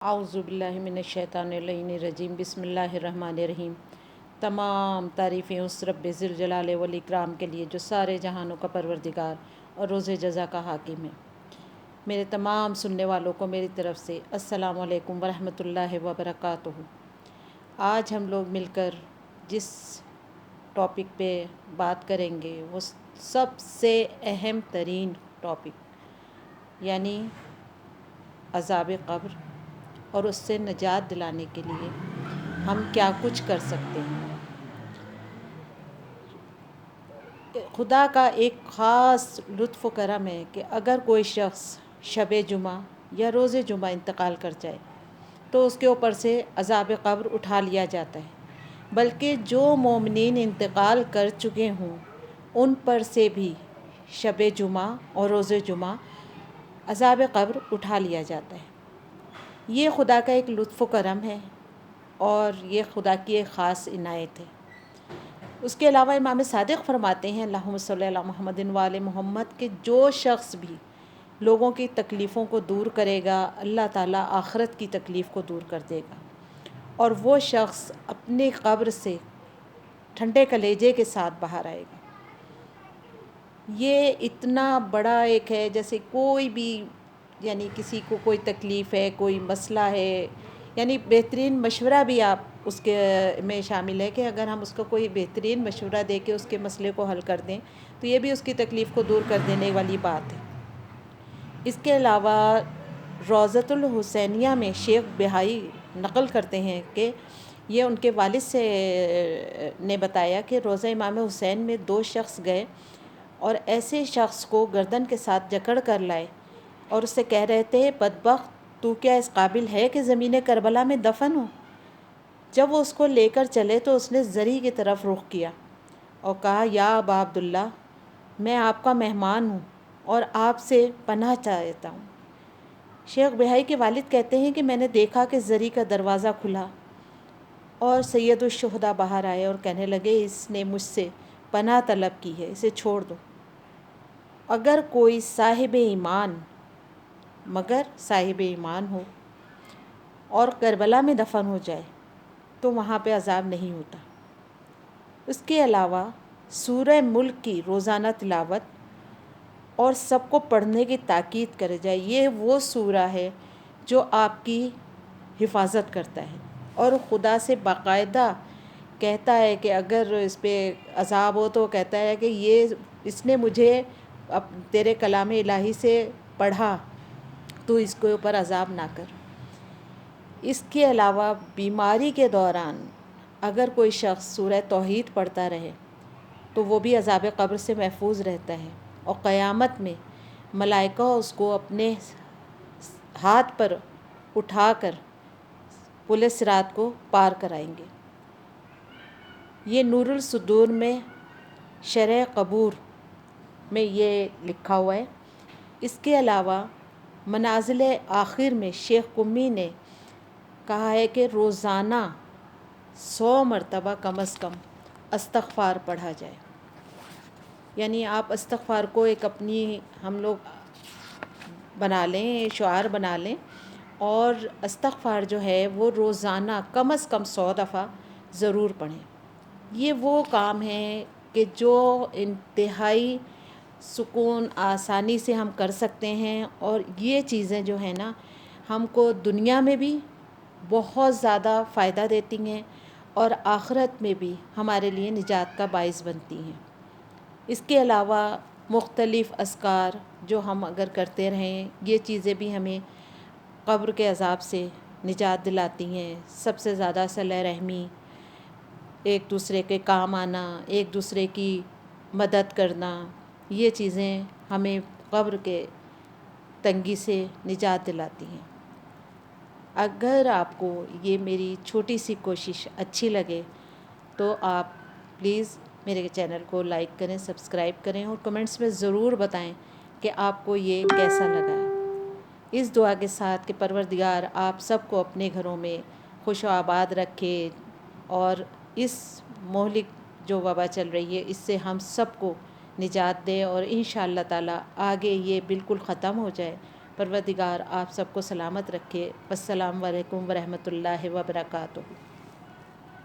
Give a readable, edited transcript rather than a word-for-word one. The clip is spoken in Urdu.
اعوذ باللہ من الشیطان الرجیم بسم اللہ الرحمن الرحیم۔ تمام تعریفیں اس رب ذوالجلال والاکرام کے لیے جو سارے جہانوں کا پروردگار اور روز جزا کا حاکم ہے۔ میرے تمام سننے والوں کو میری طرف سے السلام علیکم ورحمۃ اللہ وبرکاتہ۔ آج ہم لوگ مل کر جس ٹاپک پہ بات کریں گے وہ سب سے اہم ترین ٹاپک یعنی عذاب قبر اور اس سے نجات دلانے کے لیے ہم کیا کچھ کر سکتے ہیں۔ خدا کا ایک خاص لطف و کرم ہے کہ اگر کوئی شخص شب جمعہ یا روز جمعہ انتقال کر جائے تو اس کے اوپر سے عذاب قبر اٹھا لیا جاتا ہے، بلکہ جو مومنین انتقال کر چکے ہوں ان پر سے بھی شب جمعہ اور روز جمعہ عذاب قبر اٹھا لیا جاتا ہے۔ یہ خدا کا ایک لطف و کرم ہے اور یہ خدا کی ایک خاص عنایت ہے۔ اس کے علاوہ امام صادق فرماتے ہیں اللہم صلی علی محمد وآل محمد کہ جو شخص بھی لوگوں کی تکلیفوں کو دور کرے گا اللہ تعالیٰ آخرت کی تکلیف کو دور کر دے گا، اور وہ شخص اپنی قبر سے ٹھنڈے کلیجے کے ساتھ باہر آئے گا۔ یہ اتنا بڑا ایک ہے، جیسے کوئی بھی یعنی کسی کو کوئی تکلیف ہے، کوئی مسئلہ ہے، یعنی بہترین مشورہ بھی آپ اس کے میں شامل ہے کہ اگر ہم اس کو کوئی بہترین مشورہ دے کے اس کے مسئلے کو حل کر دیں تو یہ بھی اس کی تکلیف کو دور کر دینے والی بات ہے۔ اس کے علاوہ روضۃ الحسینیہ میں شیخ بہائی نقل کرتے ہیں کہ یہ ان کے والد سے نے بتایا کہ روضہ امام حسین میں 2 شخص گئے اور ایسے شخص کو گردن کے ساتھ جکڑ کر لائے اور اس سے کہہ رہے تھے بدبخت تو کیا اس قابل ہے کہ زمین کربلا میں دفن ہو؟ جب وہ اس کو لے کر چلے تو اس نے زری کی طرف رخ کیا اور کہا یا ابا عبداللہ میں آپ کا مہمان ہوں اور آپ سے پناہ چاہتا ہوں۔ شیخ بہائی کے والد کہتے ہیں کہ میں نے دیکھا کہ زری کا دروازہ کھلا اور سید الشہداء باہر آئے اور کہنے لگے اس نے مجھ سے پناہ طلب کی ہے، اسے چھوڑ دو۔ اگر کوئی صاحب ایمان ہو اور کربلا میں دفن ہو جائے تو وہاں پہ عذاب نہیں ہوتا۔ اس کے علاوہ سورہ ملک کی روزانہ تلاوت اور سب کو پڑھنے کی تاکید کرے جائے۔ یہ وہ سورہ ہے جو آپ کی حفاظت کرتا ہے اور خدا سے باقاعدہ کہتا ہے کہ اگر اس پہ عذاب ہو تو کہتا ہے کہ اس نے مجھے تیرے کلام الہی سے پڑھا تو اس کے اوپر عذاب نہ کر۔ اس کے علاوہ بیماری کے دوران اگر کوئی شخص سورہ توحید پڑھتا رہے تو وہ بھی عذاب قبر سے محفوظ رہتا ہے، اور قیامت میں ملائکہ اس کو اپنے ہاتھ پر اٹھا کر پل صراط کو پار کرائیں گے۔ یہ نور الصدور میں شرح قبور میں یہ لکھا ہوا ہے۔ اس کے علاوہ منازل آخر میں شیخ قمی نے کہا ہے کہ روزانہ 100 مرتبہ کم از کم استغفار پڑھا جائے، یعنی آپ استغفار کو ایک اپنی ہم لوگ بنا لیں، شعار بنا لیں، اور استغفار جو ہے وہ روزانہ کم از کم 100 دفعہ ضرور پڑھیں۔ یہ وہ کام ہے کہ جو انتہائی سکون آسانی سے ہم کر سکتے ہیں، اور یہ چیزیں جو ہیں نا ہم کو دنیا میں بھی بہت زیادہ فائدہ دیتی ہیں اور آخرت میں بھی ہمارے لیے نجات کا باعث بنتی ہیں۔ اس کے علاوہ مختلف اذکار جو ہم اگر کرتے رہیں یہ چیزیں بھی ہمیں قبر کے عذاب سے نجات دلاتی ہیں۔ سب سے زیادہ صلہ رحمی، ایک دوسرے کے کام آنا، ایک دوسرے کی مدد کرنا، یہ چیزیں ہمیں قبر کے تنگی سے نجات دلاتی ہیں۔ اگر آپ کو یہ میری چھوٹی سی کوشش اچھی لگے تو آپ پلیز میرے چینل کو لائک کریں، سبسکرائب کریں اور کمنٹس میں ضرور بتائیں کہ آپ کو یہ کیسا لگا ہے۔ اس دعا کے ساتھ کہ پروردگار آپ سب کو اپنے گھروں میں خوش و آباد رکھے اور اس مہلک جو وبا چل رہی ہے اس سے ہم سب کو نجات دے، اور انشاءاللہ تعالی آگے یہ بالکل ختم ہو جائے پروردگار آپ سب کو سلامت رکھے۔ السلام علیکم ورحمۃ اللہ وبرکاتہ۔